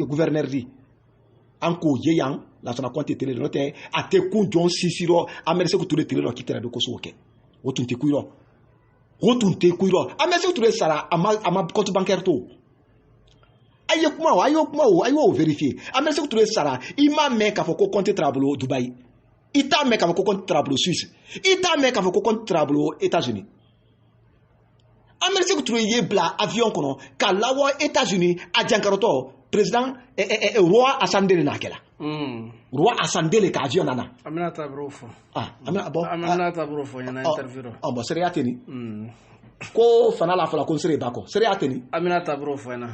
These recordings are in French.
gouverneur dit anko yeyan la sona konte tele no te ate ku jon sisiro amerse ku tule tele no kitera do ko so ke wotunte kuiro amerse ku tule sara ama compte bancaire to ayo vérifier amerse ku tule sara ima me ka fo ko compte trablo Dubai ita me ka fo ko compte trablo Suisse ita me ka fo ko compte trablo États-Unis amerse ku tule ye bla avion kono ka lawo États-Unis a jankaroto président roi Assandele nakela roi Assandele ka avion nana amina tabrofo amina tabrofo yana interview bon sere ateni ko fana la fala ko sere bako sere ateni amina tabrofo yana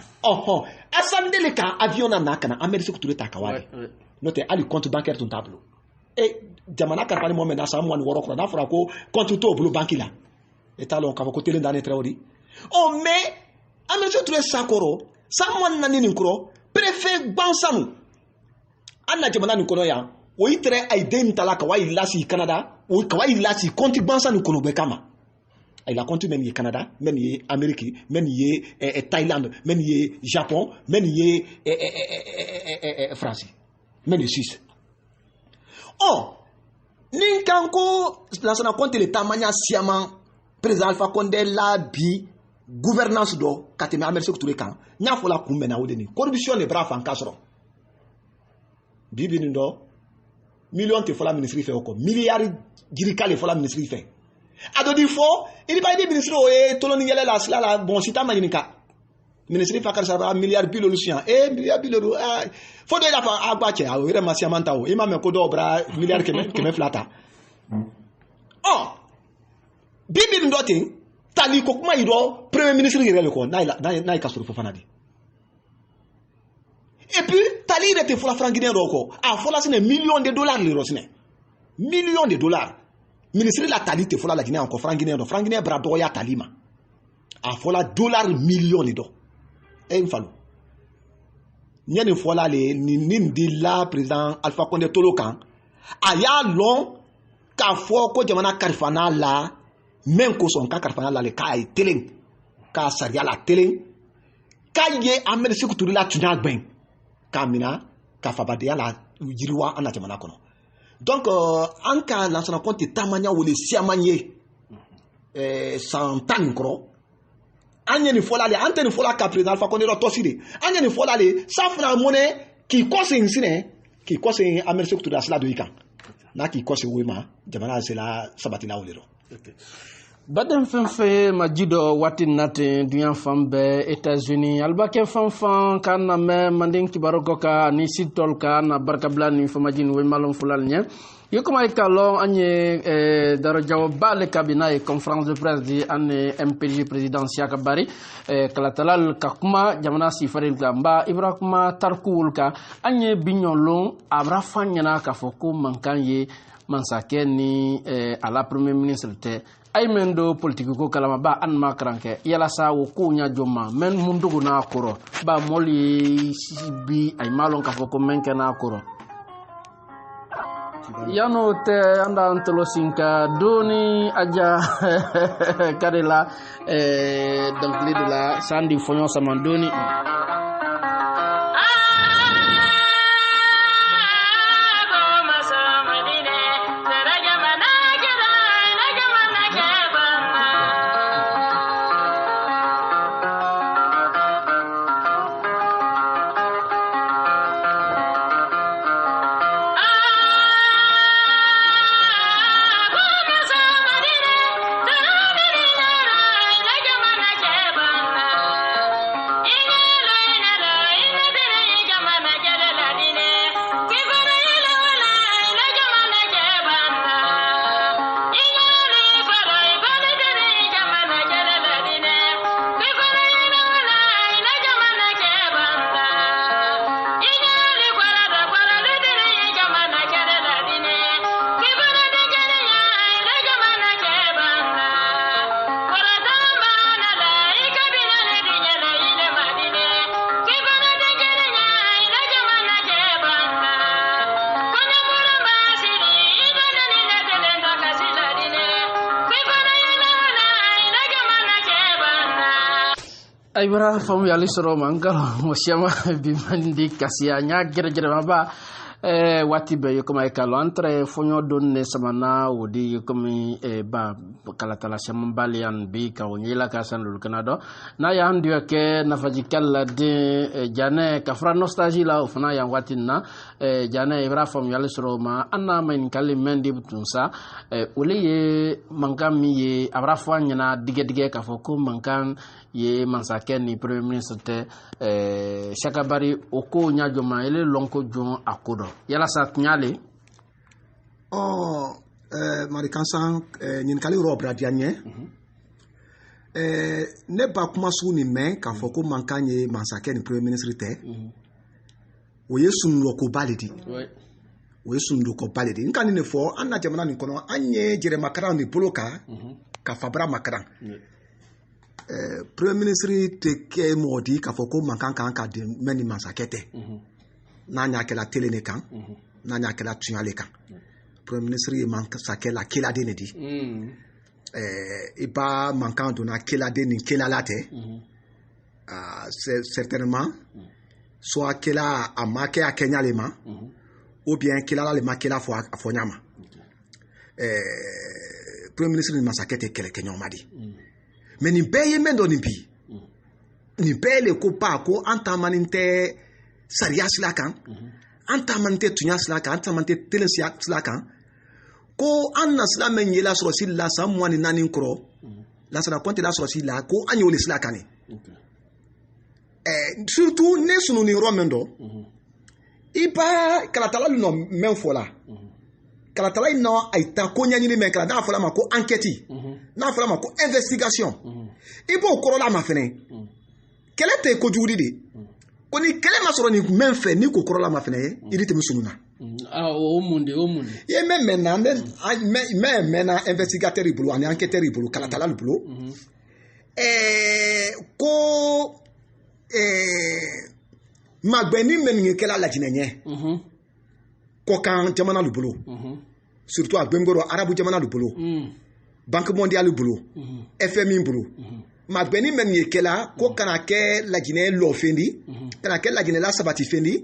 Assandele ka avion nana kana amerise kutule takawale note ali compte bancaire ton tableau et jamana karpani mo mena sa mo ni woro ko na fara ko compte to blue banki la etalon ka ko tele ndane trewdi mais amerise kutule sakoro Samuel nani ninkuro préfet bansanu anna jamana ninkono ya o itre aiden talaka wa ilasi Canada o ka wa ilasi konti bansanu kono be kama ay la konti men yi Canada men yi Amerique men yi Thaïlande men yi Japon men yi France men yi Suisse ninkanko lansana konti le tamanya siama président Alpha Condé la bi gouvernance do kateme amerse kuture kan nya fola kumbena wodeni corruption le bra fan kasro bibi ndo million te fola ministry fe oko milliard dirikale fola ministry fe adodi fo ili ba di ministry o toloni yele la sala bon sita manika ministry fa karsa milliard bilo lucien milliard bilo fo do la fa agbache a were masiamanta o ima me ko do bra milliard keme flata bibi ndo tin tali ko kuma yiro premier ministre yirele ko na kasuru fofana di et puis tali rete fola franguinien roko a fola sine millions de dollars le rosine millions de dollars ministre la tali te fola la Guinée encore franguinien bra do ya talima a fola dollars millions de do e mfalo nyane fola le ni di la président Alpha Condé tolokan aya long ka fo ko jamana karfana la même ko son ka karfana la le ka ay teleng ka saria la teleng ka ye amel se kuturi la tunya gben ka mina ka fabadia la yiriwa ana jamana kono donc anka lansana compte tamanya wole siamanye santan kro anya ni fola le anteni fola ka président Alpha Condé ro tosire anya ni fola le safna monnaie qui conseille insine qui conseille amel se kuturi asla do ikan na qui conseille wema jamana c'est la sabati la wolero. Badem fenfe majido wati nate duyan fambe États-Unis albake fanfan kana me manding kibaroko ka ni sitol ka na barkabla ni famajin we malon fulal nya yokoma ikalo anye daro jawaba le kabina et conférence de presse di ane MPG président Siaka Bari kalatalal kakuma jamana sifaril gamba ibrakuma tarkuul ka anye bignolon abra fanyana ka foko mankanye mansake ni à la premier ministre te ay mendo politique ko kalama ba an makranke yala sa wo ko nya jomma men mundugo na koro ba moli bi ay malon ka foko menke na koro yano te anda antolo sinka doni aja kadela donc de la sandi fonyo samandoni Aibara famu yali soro mangalo moshama bimandi kasia nya gere maba wati be yokoma ekalo entre fonyo donne samana wodi yokomi ba kalatala shambalian bi ka wonyela ka sanul kanado na ya ndio ke na fajikalla de jane ka fra nostalgie la ofna ya watina jane ibra famu yali soro ma anna men kali mendi butunsa uliye mangami ye abra fanyana dige ka foko mankan ye mansaken ni premier ministre Shakabari oko nyajoma ele lonko jon akodo yala sa nyale marikansan nyin kali ro bradianye ne ba kuma su ni men ka foko mankanye mansaken ni premier ministre te o yesun loko balidi o yesun loko balidi nkani ne fo anna jamana ni kono anye jere makara ni boloka ka fabra makara Premier Ministre te ke modi ka foko mankan kan ka de meni mansakete na nya ke la tele ne kan na nya ke la tunyale kan Premier Ministre manka sakela kila de ne di iba mankan do na kila de ni kila late certainement soit kila amake a Kenya le ma ou bien kila la le ma kila fo afonyama Premier Ministre ni mansakete kele Kenya madi mais ni beye mendo ni bi ni bele ko pa ko antamaninte sariya sila kan antamaninte tunya sila kan antamaninte telesia sila kan ko anna sila men yela soro sila samwani nani nkro la sala konte la soro sila ko anyole sila kan surtout ne sunu ni romendo ipa kalatala no men fola kalatala ino aita ko nyanyini men kala da fola ma ko enquête na fola ma ko investigation ibo korola ma fene kele te ko judi de ko ni kele ma soro ni men fe ni ko korola ma fene iri te musununa o munde ye men mena mena investigateur ibulu ani enquêteur ibulu kalatala ibulu ko magbeni men kela la jinenye ko kan jamana ibulu surtout a Bengoro arabu jamana ibulu Banque mondiale ibulu FMI ibulu magbeni men kela ko kana ke la jine lo fendi kana ke la jine la sabati fendi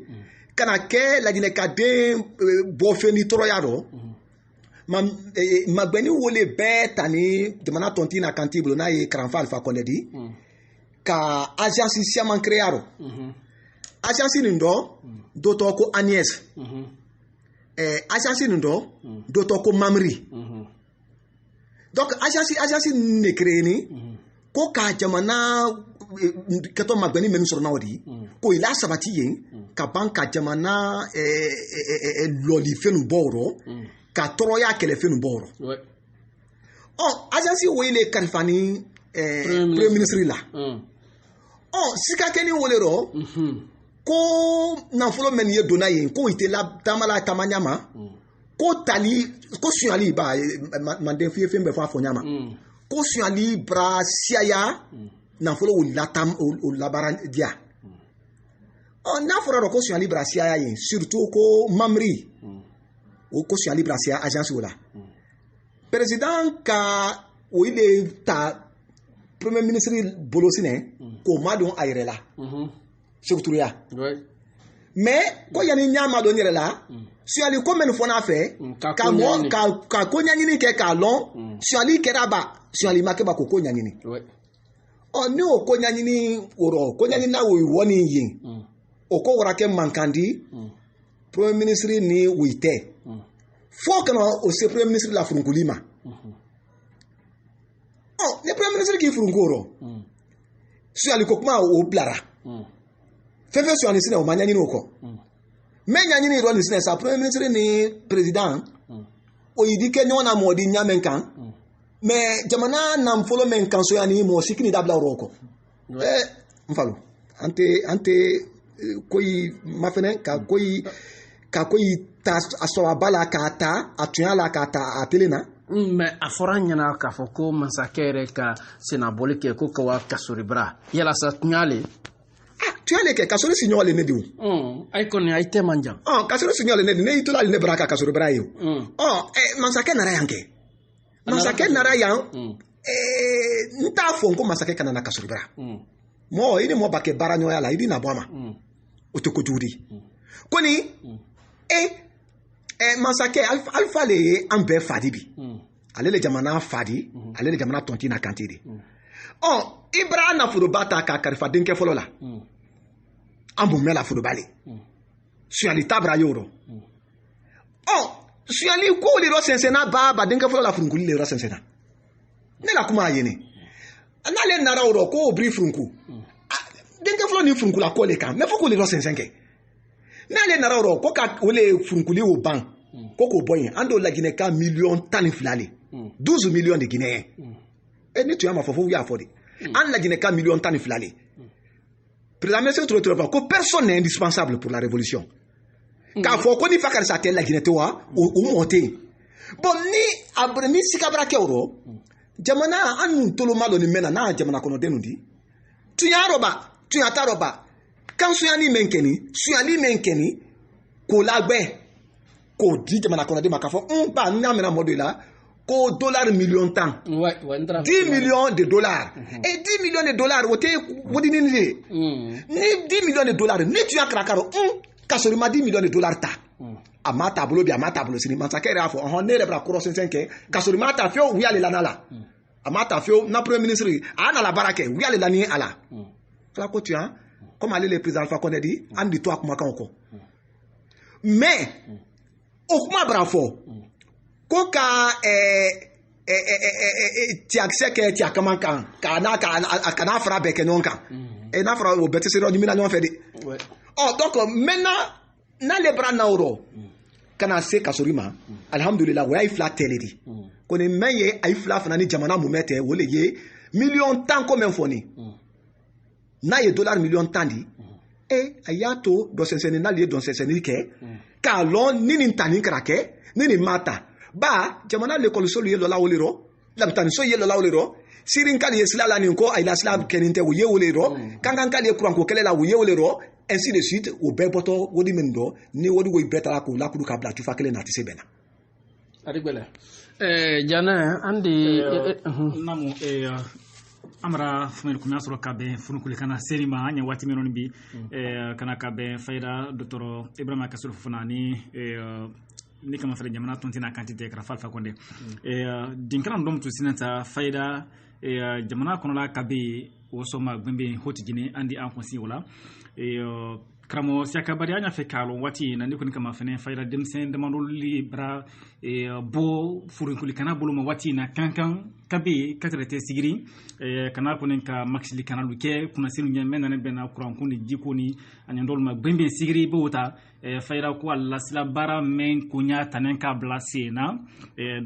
kana ke la jine ka de bo fendi toroyado magbeni wole betani demana tontina kantiblo na ye Kranfa Alpha Condé ka agence siaman créaro agence ndo doto ko Agnès agence ndo doto ko Mamri donc agence ne créé ni ko ka jamana kato magbeni menu sur nawdi ko ila sabati yen ka banka jamana loli fenu boro ka toroya kele fenu boro agence wele kalfani premier ministre la sika keni wolero ko nafolo men ye dona yen ko ite la tamala tamanyama ko tali ko suali ba manden fie fembe fa fonyama ko suali bra siaya nafolo ulatam ulabaran dia nafolo ko suali bra siaya yen surtout ko Mamri o ko suali bra siaya agence wala président ka o ile ta premier ministre bolosine ko madon ayrela surtout ya mais ko yani nyama do nyerela si ali ko men fona fe ka mo ka ko nyanyini ke ka lon si ali keraba si ali make ba ko nyanyini o ni o ko nyanyini oro ko nyanyini na wo woni yin o ko wora ke mankandi premier ministre ni wite fo kana o se premier ministre la frungulima le premier ministre ki frungoro si ali ko kuma o blara fefe si ali sine o manyanyini oko mais nyanyini ro ni sine sa premier ministre ni président o yidi ke nyona modi nyamen kan mais jamana nam folo men kan so yani mo sikini dabla roko mfalo ante koyi mafene ka koyi ta aso abala ka ta atuala ka ta atelena mais aforanya na ka foko mansakere ka senabolike ko ka kasuribra yala sa nyale tu as les kasoro signole ne diu ay kon ay te manjang kasoro signole ne ne itola ne braka kasoro brayo mansake nara yanke mansake nara yang nta fonko mansake kana na kasoro bra mo ini mo bake baranyo ya la idi na bwama o to ko judi koni masake alfa le ambe fadi bi alele jamana fadi alele jamana tonti na kantidi ibra na furubata ka karifa denke folo la ambu mela furubale suali tabra yoro suali ko le ro sensena ba denke folo la furunguli le ro sensena ne la kuma yene na le nara oro ko obri frunku denke folo ni frunku la ko le kan me foko le ro sensenke na le nara oro ko ka ole frunkuli o ban ko ko boyin ando la Guinée ka million tani filale 12 millions de Guinéens et ni tu as ma fofo wi affordé an la Guinée ka million tani filale président monsieur trop ko personne n'est indispensable pour la révolution ka fo ko ni fakar sa tel la Guinée to wa o monter bon ni abre ni sikabra ke oro jamana an tolo malo ni mena na jamana kono denundi tu ya taroba kan suyani menkeni ko lagbe ko di jamana kono de makafo ba nyamena modela ko dollar million tan 10 millions de dollars et 10 millions de dollars wote wodi ni 10 millions de dollars ni tu akrakaro kasori ma 10 millions de dollars ta amata bulo sini mansakere afo ne rebra kuro sensenke kasori mata fio wi ale lanala amata fio na premier ministre ana la barake wi ale lani ala fala ko tu as comme allait le président Alpha Condé dit andi to akuma kanko mais okuma bravo ko ka ti akseke ti akama kan kana fra beke non kan et na fra o bete sero ni mina non fait donc maintenant na le bras na oro kana se kasorima alhamdulillah wa ifla teledi ko ne meye ay fla fana ni jamana mu mete wole ye million tan ko men foni na ye dollar million tandi ayato do senseni na liye don senseni ke ka lon nini tani krake nini mata ba jamana le kol solo ye lola woliro lam tani so ye lola woliro sirin kali yesla la ni ko ay la slam keninte wo ye woliro kankan kali kuran ko kele la wo ye woliro ainsi de suite o beboto wodi mendo ni wodi wo betala ko la kudu kabla tu fakele na tise bena arigbele jana andi namu amara fumel kumya soro kabe funukuli kana serima nya wati menon bi kana kabe fayda docteur Ibrahima Kassoul Fofana ni kama fere jamana tontina quantité kra falfa konde dinkran dom to sinata fayda jamana kono la kabe o soma gbembe hoti gine andi en consi wala kramo siaka bari anya fe kalo wati na ndiko ni kama fene fayda demsen demando libra bo furunkuli kana buluma wati na kankan kabe katrete sigiri kana kunen ka maxili kana luke kuna sinu nyamena ne bena kuran kundi jikoni anyandol ma gbembe sigiri bota fayda ko alla sila bara men kunya tanen ka blasena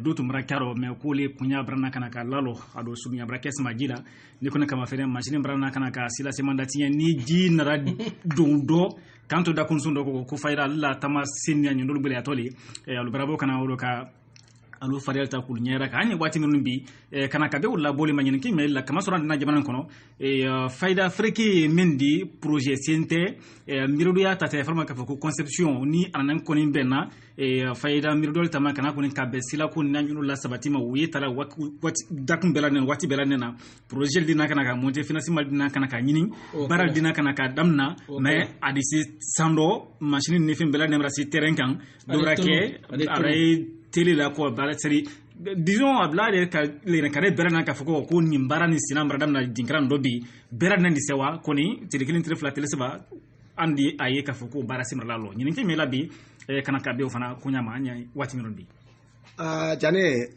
dutu mrakaro me kule kunya brana kana ka lalo ado sunya brakes majila ndiko ni kama fene machine brana kana ka sila semandati ni ji nara do kanto da kunsundo ko fayda alla tama sinya nyandol bele atoli alu bravo kana wolo ka alu farial ta kul nyera ka anya wati minun bi kana ka be wala boli manyin ki mel la kama soran na jabanan kono fayda freki mendi projet sente mirudu ya ta forma ka ko conception ni anan konin benna fayda mirudu ta ma kana konin ka be sila kun nanyulu la sabatima wi tala wati dakum belanen wati belanen na projet dina kana ka monter financement dina kana ka nyini baral dina kana ka damna mais adisi sando machine ni fim belanen rasi terrain kan dorake aray télé la ko bala seri disons abla de ka le kare berana ka foko ko ni mbara ni sina mbara na dinkran dobi berana ni sewa koni télé kilin télé fla télé seba andi aye ka foko bara simra lalo ni nke mela bi kana ka be ofana kunya ma anya wati miron bi jane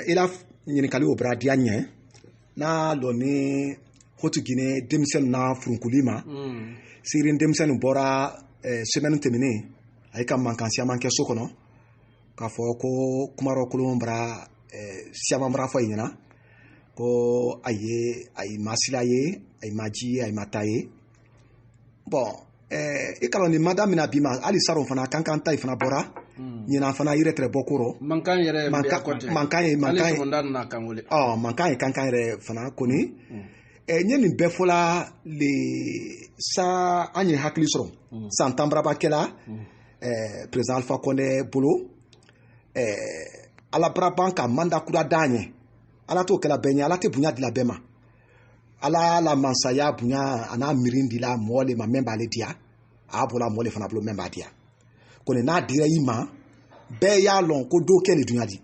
ila ni kali o bradi anya na lo ni hotu Guinée demisen na frunkulima sirin demisen bora semaine terminée ay kam mankansia manke sokono ka fo ko kumaro kulum bra siama bra fo yina ko aye ay masila ye ay maji ay mataye bon e kala ni madame na bima ali saro fana kankan tay fana bora nyina fana yire tre bokuro mankan na kamole mankan kankan re fana koni nyeni befola le sa anye hakli soro santambra bakela président Alpha Condé bolo ala braban ka manda kura danye ala to kala benya ala te bunya dila bema ala la mansaya bunya ana mirindi la mole ma memba le dia a bola mole fana blo memba dia ko ne na dire ima be ya lon ko do kele dunya di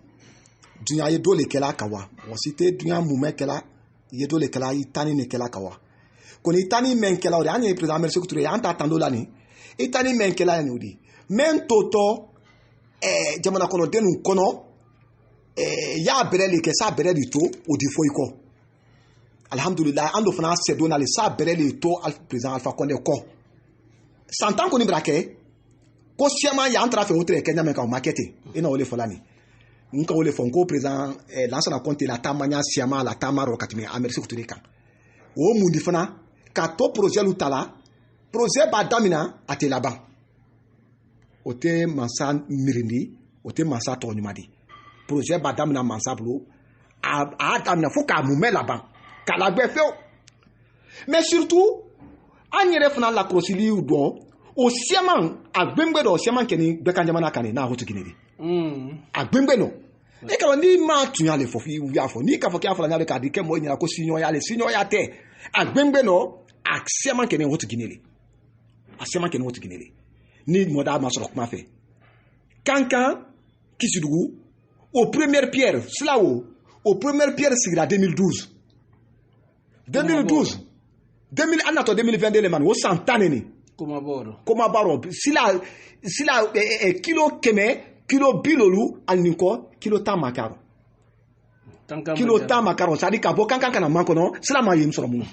dunya ye do le kela kawa wosite dunya mume kela ye do le kela itani ne kela kawa ko ni tani men kela o anye president merci kuture anta tando la ni itani men kela ni odi men toto jamana kono denu kono ya bere le ke sa bere di to odi foiko alhamdulillah ando fana se dona le sa bere le to al president Alpha Condé ko santan ko ni brake ko siama ya entra fe otre Kenya men ka marketing ina ole folani nka ole fon ko president lança na compte la tamanya siama la tamaro katime amerisi kuture kan o mundi fana ka to projet lutala projet ba damina ate laban ote mansa mirindi ote mansa to nyumadi projet ba damina mansa blo a damina fo ka mume laban kala gbe fe mais surtout anyere fana la crosili do o siaman agbengbe do siaman keni be kanjama kane na hotu kinedi agbengbe no e ka ni ma tunya le fofi wi afo ni ka foki afo la nyale ka di ke mo nyira ko sinyo ya te agbengbe no a siaman keni hotu kinedi a siaman keni hotu kinedi ni moda ma soro kuma fe kankan kisidugu au première pierre slawo au première pierre sigira 2012 anato 2022 le man wo santane ni koma baro sila kilo keme kilo bilolu aninko kilo tamakaro sadi ka bo kankan kana mankono sila ma yim soro mu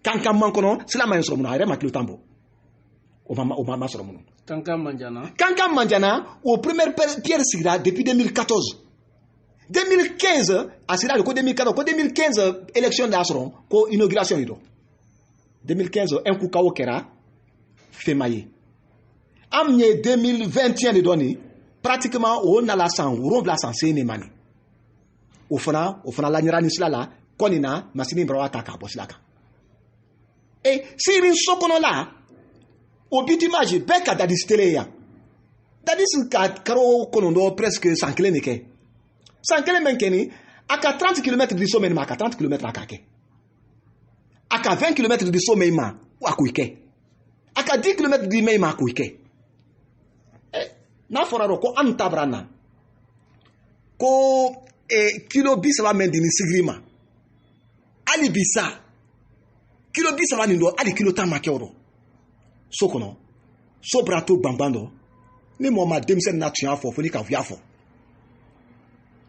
kankan mankono sila ma yim soro mu ayre ma kilo tambo o mama soro mu kankan manjana au première pierre sigira depuis 2014 2015 asira ko 2014 ko 2015 élection d'asron ko inauguration ido 2015 un coup kawo kera femaye amne 2021 de doni pratiquement on a la sang on la sang c'est mani o fana la nyirani sila la konina masini brawa ta ka bosilaka et sirin sokono la obitimage beka dadi steleya dadi sin ka karo konondo presque 100 km sankele menkeni aka 30 km di sommet ma aka 30 km akake aka 20 km di sommet ma akuike aka 10 km di mai ma akuike na foraro ko antabrana ko kilo bisaba mendi ni sigrima ali bisa kilo bisaba ni ndo ali kilo tamake oro sokono sobrato bambando ni mo ma demsen na tua fo ni ka via fo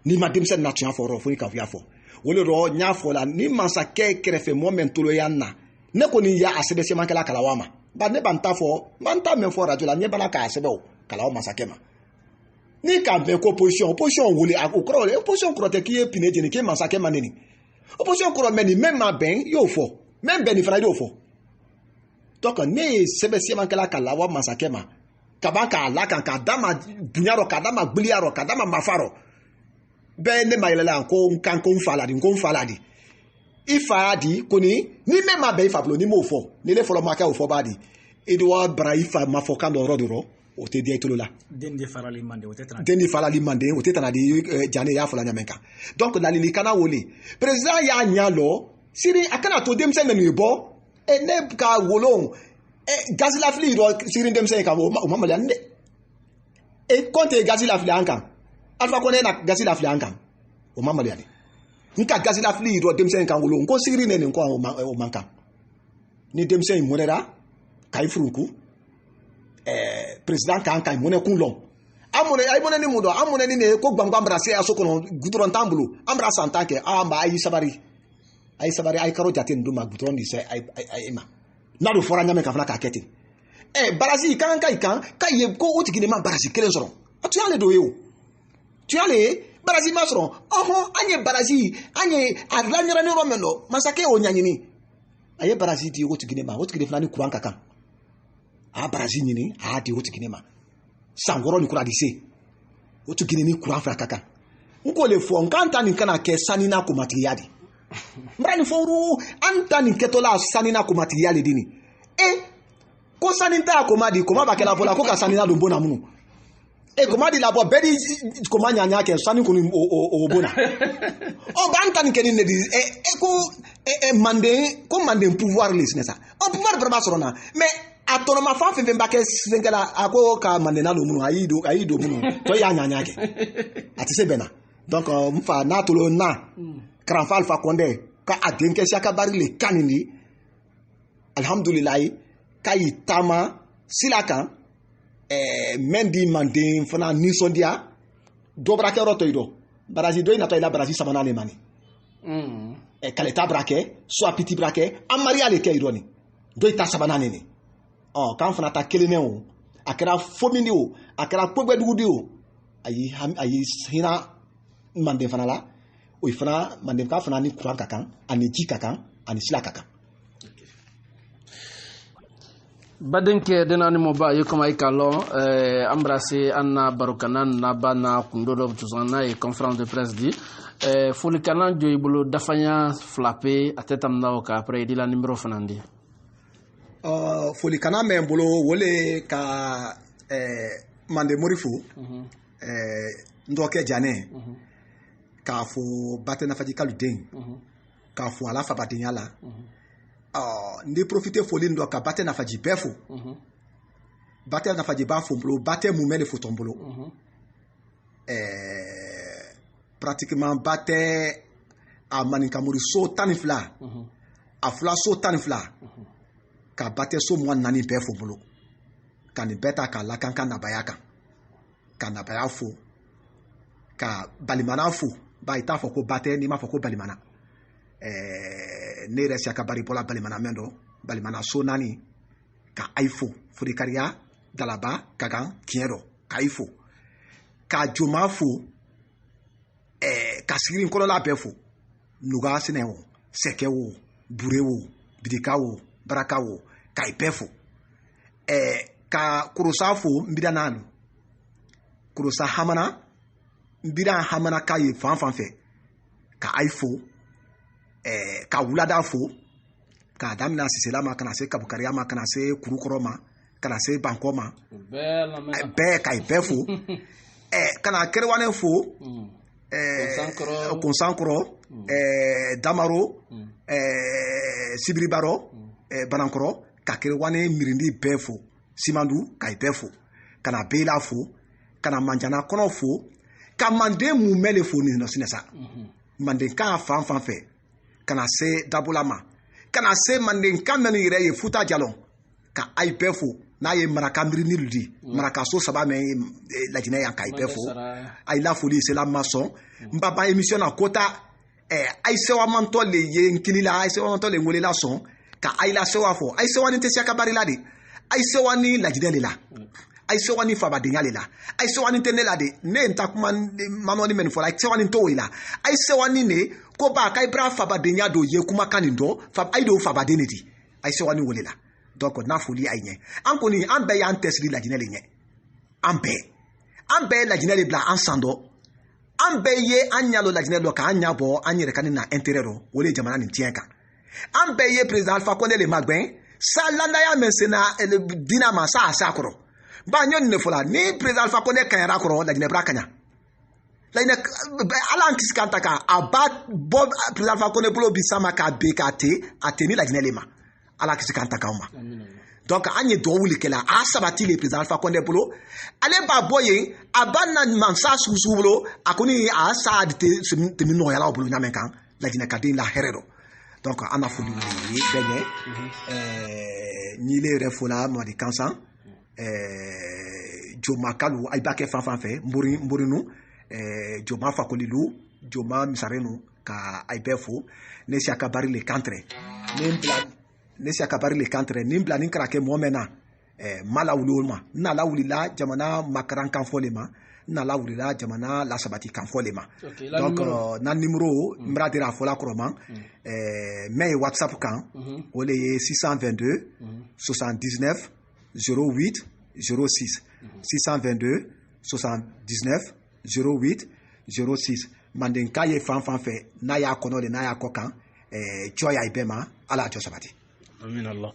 ni ma demsen na tia foro fo ni ka via fo wole ro nya fo la ni mansa ke krefe moment lo yanna ne ko ni ya asebe se man kala kalawama ba ne banta fo banta men fo radio la nye bala ka asebe o kalawama sakema ni ka be ko position wole akokro le position krote ki e pineje ni ke mansa ke maneni opposition kro meni même ma ben yo fo même ben ifra yo fo donc ne sebe se man kala kalawama sakema kabaka la kan ka dama bunyaro ka dama gbliaro ka dama mafaro ben ne mayela ko nkan ko faladi ifadi koni ni mema be ifablo ni mo fo ni le folo maka o fo badi edwa braifa mafoka do rodoro o te dia tolola dendi falali mande o te tana di jane ya fola nyamenka donc la li kana wole president ya nyalo siri akana to demse menu bo e ne ka wolon gazila fli do siri demse ka o mamale ande e konte gazila fli ankan Alpha Condé na gazila fli ankam o mamali ani nka gazila fli do demsen kan wolo nko sigiri ne nko o manka ni demsen monera kai frunku president kan kai moné kunlon amone ay moné ni mudo amone ni ne ko gbangba brase asokono gudron tambulu amra santanke amba ay sabari ay karo jaten duma gudron di se ay ma na do fora nyame ka fla ka kete barasi kan kai ko otigine ma barasi kelen soro atu ale do yo tu as les Barazi masron anye Barazi anye adlanyara ni romendo masake onyanyini aye Barazi di wotu ginema wotu gine flani kuran kaka Barazi nyini di wotu ginema sangoro ni kuradise wotu gine ni kuran fra kaka nko le fo nkanta ni kana ke sanina ko materiali mrani foru anta ni ketola sanina ko materiali dini ko saninta ko madi ko mabakela fola ko ka sanina do bona munu e comment dit là-bas bedi comment nyanya ke sani ko o bona o bantan ke ni di e ko mande ko mande pouvoir les ça o pouvoir vraiment sorona mais atonoma fa fe ba ke sengela ako ka mande na lo munu ayido munu to ya nyanya ke ati se bena donc mfa na to lo na Kranfa Alpha Condé ka adenke shaka bari le kanini alhamdulillah kai tama silaka mendi mande fana nisondia do brake roto ido baraji do ina to ila baraji samana le mani kaleta brake so apiti brake amari ale ke ironi do ita sabana nene kan fana ta kelene o akara fomini o akara pogbe dugudi o ayi hina mande fana la o fana mande ka fana ni kuran kakan ani ji kakan ani sila kakan. Badenke denani moba yekoma ikalo embrasser anna barukanan na bana kundodo tuzana et conférence de presse dit fulikanan joyibulu dafanya flappé atetam naoka après dit la numéro fanandi folikana men bolo wole ka mande morifu ndoke jane ka fo batena faji kaluden ka fo ala fa batenya la ndi profiter foli ndo ka batena faji befo batena faji ba fo bolo baté mumele fo tombolo pratiquement baté a maninka muri so tanifla a fla so tanifla ka baté so mo nani befo bolo kan beta ka la kan na bayaka kan na baya fo ka balimana fo ba ita fo ko baté ni ma fo ko balimana ne resi akabari pola balimana mendo balimana so nani ka aifo furikaria dalaba kagan kiero ka aifo ka joma fo ka sirin kono la befo nuga sinewo sekewo burewo bidikawo barakawo ka ipefo ka kurusa fo mbida nanu kurusa hamana mbida hamana ka ye fanfanfe ka aifo ka wulada fo ka damina siselama kana se kabukariama kana se kurukoroma kana se bankoma be ka ibefo kana kerwane fo konsankoro damaro sibiribaro banankoro ka kerwane mirindi befo simandu ka ibefo kana bela fo kana manjana kono fo ka mande mumele fo ni no sinesa mande ka fanfanfe kana se dabulama kana se manden kamenu yere ye futa jalon ka aipefo na ye maraka mirini ludi maraka so saba me la jina ya ka aipefo ay la folie c'est la maçon mbaba émission na kota ay se wa manto le ye nkini la ay se wa manto le ngole la son ka ay la se wa fo ay se wa ni te sia ka bari la de ay se wa ni la jina le la ay se wa ni fa ba de nyale la ay se wa ni tenela de ne ntakuma manoni men fo la ay se wa ni to ila ay se wa ni ne ko ba kai bra fa ba de nya do ye kuma kanindo fa ay do fa ba de ne di ay se wa ni wole la donc na foli ay nye an ko ni an be ya tesri la jina le nye an be la jina le bla an sando an be ye an nyalo la jina lo ka an nya bo an yere kan na intérêt ro wole jamana ni tienka an be ye président Alpha Condé le magben sa landa ya mensena dina ma sa akoro ba nyon ne fola ni président Alpha Condé kan ra koro la jina bra kanya la ina ala an kiskanta ka aba bob président Alpha Condé bolo bisama ka be ka te ateni la jina lema ala kiskanta ka uma donc anye do wuli kela a sabati le président Alpha Condé bolo ale ba boye abana mansa susu bolo akoni a sa de te no yala bolo nyamen kan la jina ka din la herero donc ana fulu ni benye ni le refola mo di kansan joma kalu ay bake fanfanfe mburinu joma fakolilu joma misarenu ka ay befo ne si akabari le kantre ne si akabari le kantre nimbla nin krake momena mala wuloma na la wulila jamana makaran kan folema na la wulila jamana la sabati kan folema donc na numéro mradira fola kroma mais WhatsApp kan ole 622 79 08 06 622 79 08 06 manden kaye fanfanfe na ya kono le na ya kokan joya ibema ala jo sabati amin Allah